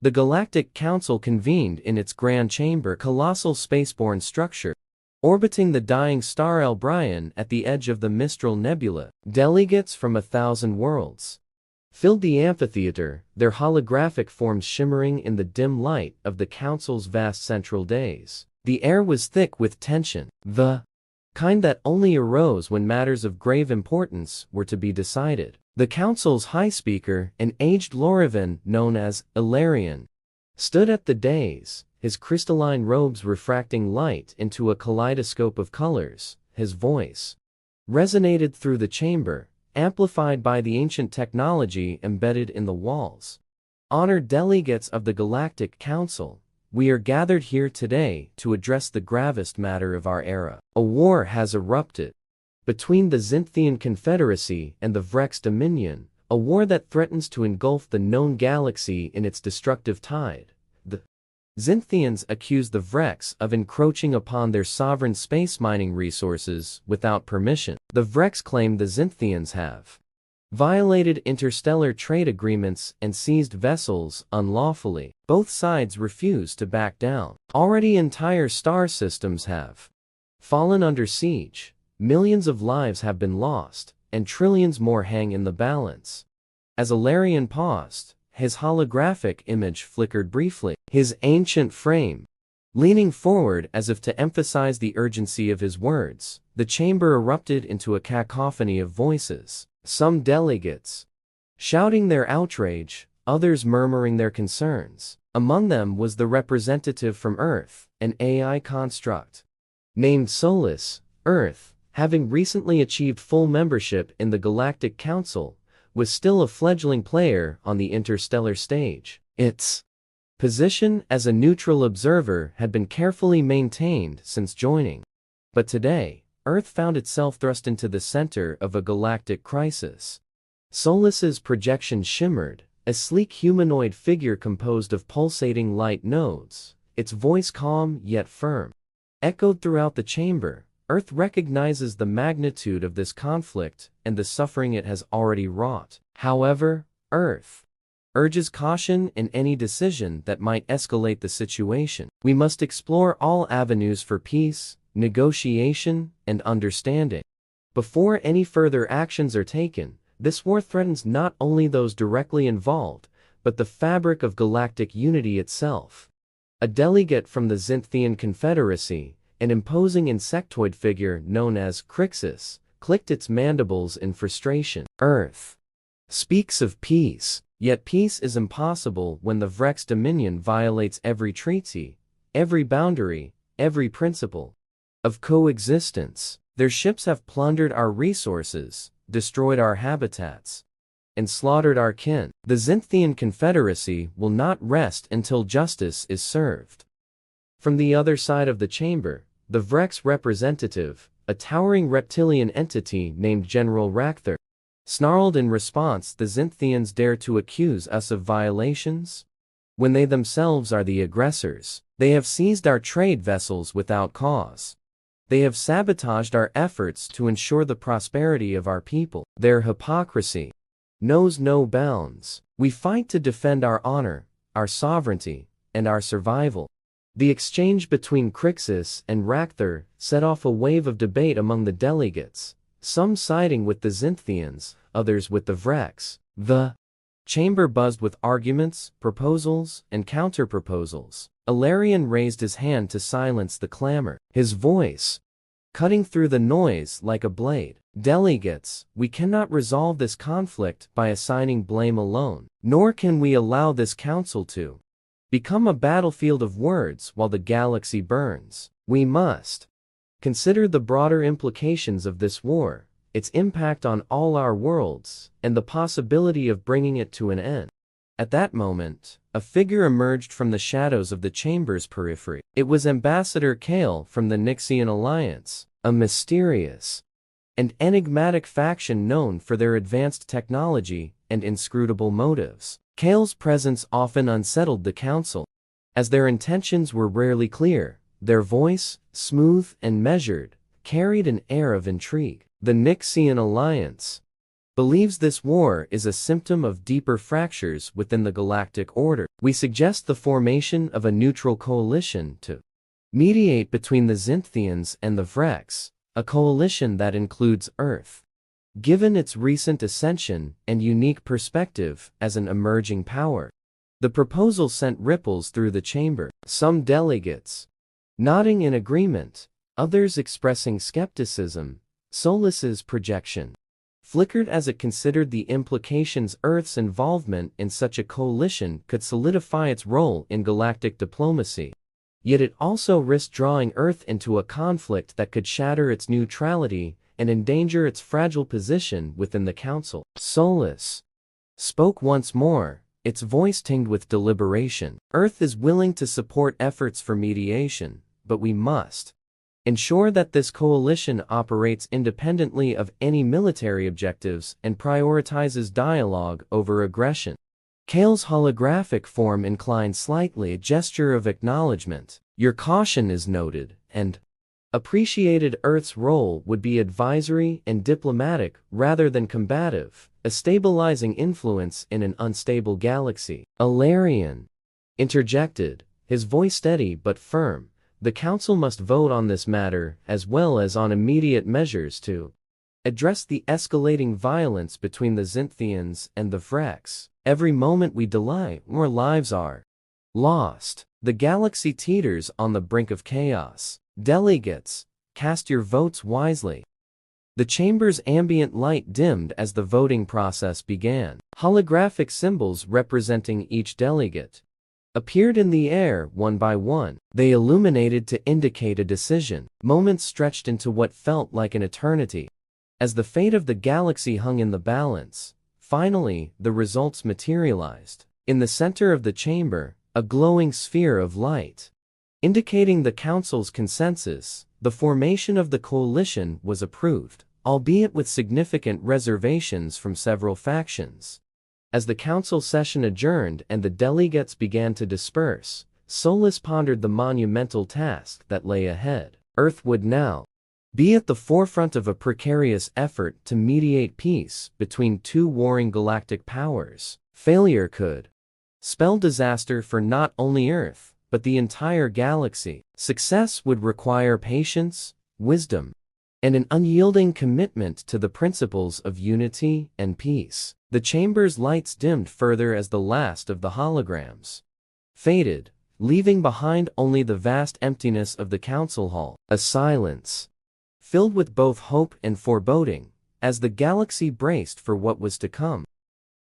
The Galactic Council convened in its grand chamber, colossal spaceborne structure, orbiting the dying star Albrian at the edge of the Mistral Nebula. Delegates from 1,000 worlds filled the amphitheater, their holographic forms shimmering in the dim light of the Council's vast central days. The air was thick with tension, the kind that only arose when matters of grave importance were to be decided. The Council's High Speaker, an aged Lorivan known as Ilarion, stood at the dais, his crystalline robes refracting light into a kaleidoscope of colors. His voice resonated through the chamber, amplified by the ancient technology embedded in the walls. Honored delegates of the Galactic Council, we are gathered here today to address the gravest matter of our era. A war has erupted between the Xinthian Confederacy and the Vrex Dominion, a war that threatens to engulf the known galaxy in its destructive tide. The Xinthians accuse the Vrex of encroaching upon their sovereign space mining resources without permission. The Vrex claim the Xinthians have violated interstellar trade agreements and seized vessels unlawfully. Both sides refuse to back down. Already entire star systems have fallen under siege. Millions of lives have been lost, and trillions more hang in the balance. As Ilarion paused, his holographic image flickered briefly, his ancient frame leaning forward as if to emphasize the urgency of his words. The chamber erupted into a cacophony of voices, some delegates shouting their outrage, others murmuring their concerns. Among them was the representative from Earth, an AI construct named Solus. Earth, having recently achieved full membership in the Galactic Council, was still a fledgling player on the interstellar stage. Its position as a neutral observer had been carefully maintained since joining. But today, Earth found itself thrust into the center of a galactic crisis. Solus's projection shimmered, a sleek humanoid figure composed of pulsating light nodes, its voice calm yet firm, echoed throughout the chamber. Earth recognizes the magnitude of this conflict and the suffering it has already wrought. However, Earth urges caution in any decision that might escalate the situation. We must explore all avenues for peace, negotiation, and understanding. Before any further actions are taken, this war threatens not only those directly involved, but the fabric of galactic unity itself. A delegate from the Xinthian Confederacy, an imposing insectoid figure known as Crixus, clicked its mandibles in frustration. Earth speaks of peace, yet peace is impossible when the Vrex Dominion violates every treaty, every boundary, every principle of coexistence. Their ships have plundered our resources, destroyed our habitats, and slaughtered our kin. The Xinthian Confederacy will not rest until justice is served. From the other side of the chamber, the Vrex representative, a towering reptilian entity named General Rakther, snarled in response. The Xinthians dare to accuse us of violations? When they themselves are the aggressors. They have seized our trade vessels without cause. They have sabotaged our efforts to ensure the prosperity of our people. Their hypocrisy knows no bounds. We fight to defend our honor, our sovereignty, and our survival. The exchange between Crixus and Rakther set off a wave of debate among the delegates, some siding with the Xinthians, others with the Vrex. The chamber buzzed with arguments, proposals, and counter-proposals. Ilarion raised his hand to silence the clamor, his voice cutting through the noise like a blade. Delegates, we cannot resolve this conflict by assigning blame alone, nor can we allow this council to become a battlefield of words while the galaxy burns. We must consider the broader implications of this war, its impact on all our worlds, and the possibility of bringing it to an end. At that moment, a figure emerged from the shadows of the chamber's periphery. It was Ambassador Kale from the Nixian Alliance, a mysterious and enigmatic faction known for their advanced technology and inscrutable motives. Kale's presence often unsettled the council, as their intentions were rarely clear. Their voice, smooth and measured, carried an air of intrigue. The Nixian Alliance, believes this war is a symptom of deeper fractures within the galactic order. We suggest the formation of a neutral coalition to mediate between the Xinthians and the Vrex, a coalition that includes Earth. Given its recent ascension and unique perspective as an emerging power, the proposal sent ripples through the chamber, some delegates nodding in agreement, others expressing skepticism. Solis's projection flickered as it considered the implications Earth's involvement in such a coalition could solidify its role in galactic diplomacy. Yet it also risked drawing Earth into a conflict that could shatter its neutrality and endanger its fragile position within the Council. Solis spoke once more, its voice tinged with deliberation. Earth is willing to support efforts for mediation, but we must ensure that this coalition operates independently of any military objectives and prioritizes dialogue over aggression. Kale's holographic form inclined slightly, a gesture of acknowledgement. Your caution is noted, and appreciated. Earth's role would be advisory and diplomatic rather than combative, a stabilizing influence in an unstable galaxy. Alarian interjected, his voice steady but firm. The Council must vote on this matter as well as on immediate measures to address the escalating violence between the Xinthians and the Vrex. Every moment we delay, more lives are lost. The galaxy teeters on the brink of chaos. Delegates, cast your votes wisely. The chamber's ambient light dimmed as the voting process began. Holographic symbols representing each delegate appeared in the air one by one. They illuminated to indicate a decision. Moments stretched into what felt like an eternity. As the fate of the galaxy hung in the balance, finally, the results materialized. In the center of the chamber, a glowing sphere of light, indicating the Council's consensus, the formation of the coalition was approved, albeit with significant reservations from several factions. As the Council session adjourned and the delegates began to disperse, Solis pondered the monumental task that lay ahead. Earth would now be at the forefront of a precarious effort to mediate peace between two warring galactic powers. Failure could spell disaster for not only Earth, but the entire galaxy. Success would require patience, wisdom, and an unyielding commitment to the principles of unity and peace. The chamber's lights dimmed further as the last of the holograms faded, leaving behind only the vast emptiness of the council hall. A silence filled with both hope and foreboding, as the galaxy braced for what was to come.